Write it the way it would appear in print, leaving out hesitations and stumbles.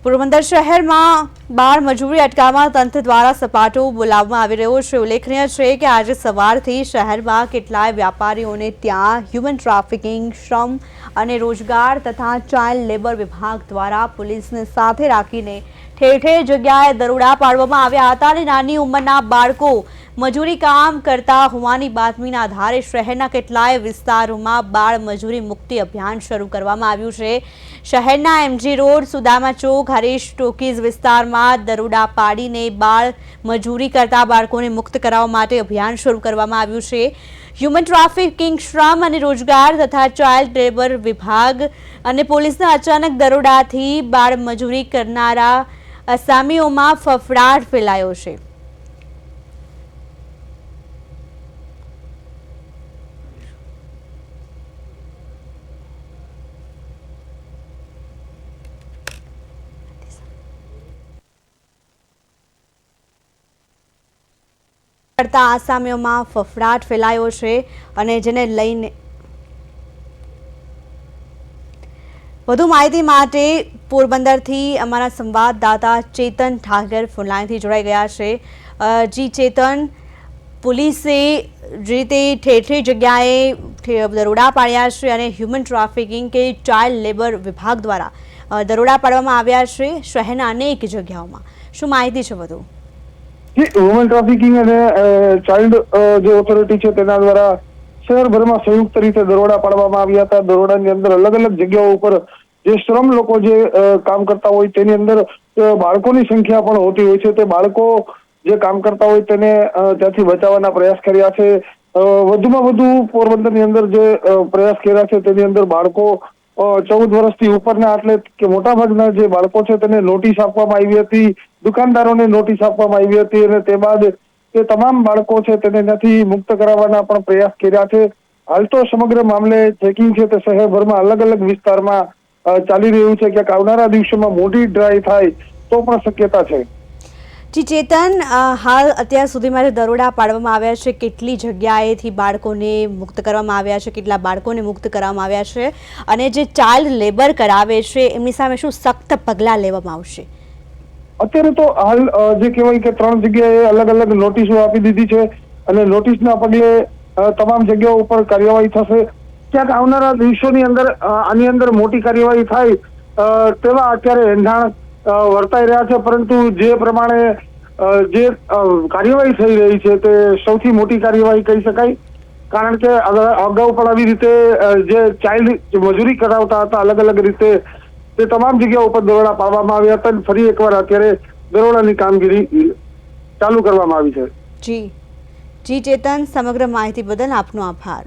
પોરબંદર શહેરમાં બાળ મજૂરી અટકાવવા તંત્ર દ્વારા સપાટો બોલાવવામાં આવી રહ્યો છે। ઉલ્લેખનીય છે કે આજે સવારથી શહેરમાં કેટલાય વ્યાપારીઓને ત્યાં હ્યુમન ટ્રાફિકિંગ, શ્રમ અને રોજગાર તથા ચાઇલ્ડ લેબર વિભાગ દ્વારા પોલીસને સાથે રાખીને ઠેર ઠેર જગ્યાએ દરોડા પાડવામાં આવ્યા હતા અને નાની ઉંમરના બાળકો મજૂરી કામ કરતા હોવાની બાતમીના આધારે શહેરના કેટલાય વિસ્તારોમાં બાળ મજૂરી મુક્તિ અભિયાન શરૂ કરવામાં આવ્યું છે। શહેરના એમજી રોડ, સુદામા ચોક, હરીશ ટોકીઝ વિસ્તારમાં દરોડા પાડીને બાળ મજૂરી કરતા બાળકોને મુક્ત કરાવવા માટે અભિયાન શરૂ કરવામાં આવ્યું છે। હ્યુમન ટ્રાફિકિંગ, શ્રમ અને રોજગાર તથા ચાઇલ્ડ લેબર વિભાગ અને પોલીસના અચાનક દરોડાથી બાળ મજૂરી કરનારા અસામીઓમાં ફફડાટ ફેલાયો છે। કરતા આસામીઓમાં ફફડાટ ફેલાયો છે અને જેને લઈને વધુ માહિતી માટે પોરબંદરથી અમારા સંવાદદાતા ચેતન ઠાકર ફોનલાઈનથી જોડાઈ ગયા છે। જી ચેતન, પોલીસે જે રીતે ઠેર ઠેર જગ્યાએ દરોડા પાડ્યા છે અને હ્યુમન ટ્રાફિકિંગ કે ચાઇલ્ડ લેબર વિભાગ દ્વારા દરોડા પાડવામાં આવ્યા છે શહેરના અનેક જગ્યાઓમાં, શું માહિતી છે વધુ? હ્યુમન ટ્રાફિકિંગ અને ચાઇલ્ડ જે ઓથોરિટી છે તેના દ્વારા શહેરભરમાં સંયુક્ત રીતે દરોડા પાડવામાં આવ્યા હતા। દરોડાની અંદર અલગ અલગ જગ્યાઓ ઉપર જે શ્રમ લોકો જે કામ કરતા હોય તેની અંદર બાળકોની સંખ્યા પણ હોતી હોય છે। તે બાળકો જે કામ કરતા હોય તેને ત્યાંથી બચાવવાના પ્રયાસ કર્યા છે। વધુમાં વધુ પોરબંદરની અંદર જે પ્રયાસ કર્યા છે તેની અંદર બાળકો 14 વર્ષથી ઉપરના એટલે કે મોટાભાગના જે બાળકો છે તેને નોટિસ આપવામાં આવી હતી, દુકાનદારોને નોટિસ આપવામાં આવી હતી અને તે બાદ તે તમામ બાળકો છે તેને નથી મુક્ત કરાવવાના પણ પ્રયાસ કર્યા છે। હાલ તો સમગ્ર મામલે ચેકિંગ છે તે શહેરભરમાં અલગ અલગ વિસ્તારમાં ચાલી રહ્યું છે। ક્યાંક આવનારા દિવસોમાં મોટી ડ્રાઈવ થાય તો પણ શક્યતા છે। જી ચેતન, હાલ અત્યાર સુધીમાં જે દરોડા પાડવામાં આવ્યા છે, કેટલી જગ્યાએથી બાળકોને મુક્ત કરવામાં આવ્યા છે, કેટલા બાળકોને મુક્ત કરવામાં આવ્યા છે અને જે ચાઇલ્ડ લેબર કરાવે છે એમની સામે શું સખ્ત પગલાં લેવામાં આવશે? અત્યારે તો હાલ જે કહેવાય કે 3 જગ્યાએ અલગ અલગ નોટિસો આપી દીધી છે અને નોટિસના પગલે તમામ જગ્યાઓ ઉપર કાર્યવાહી થશે। ક્યાંક આવનારા દિવસોની અંદર આની અંદર મોટી કાર્યવાહી થાય તેવા અત્યારે એંધાણ વર્તાઈ રહ્યા છે, પરંતુ જે પ્રમાણે જે કાર્યવાહી થઈ રહી છે તે સૌથી મોટી કાર્યવાહી કહી શકાય। કારણ કે અગાઉ પણ આવી રીતે જે ચાઇલ્ડ મજૂરી કરાવતા હતા અલગ અલગ રીતે તે તમામ જગ્યાઓ ઉપર દરોડા પાડવામાં આવ્યા હતા અને ફરી એકવાર અત્યારે દરોડાની કામગીરી ચાલુ કરવામાં આવી છે। જી ચેતન, સમગ્ર માહિતી બદલ આપનો આભાર।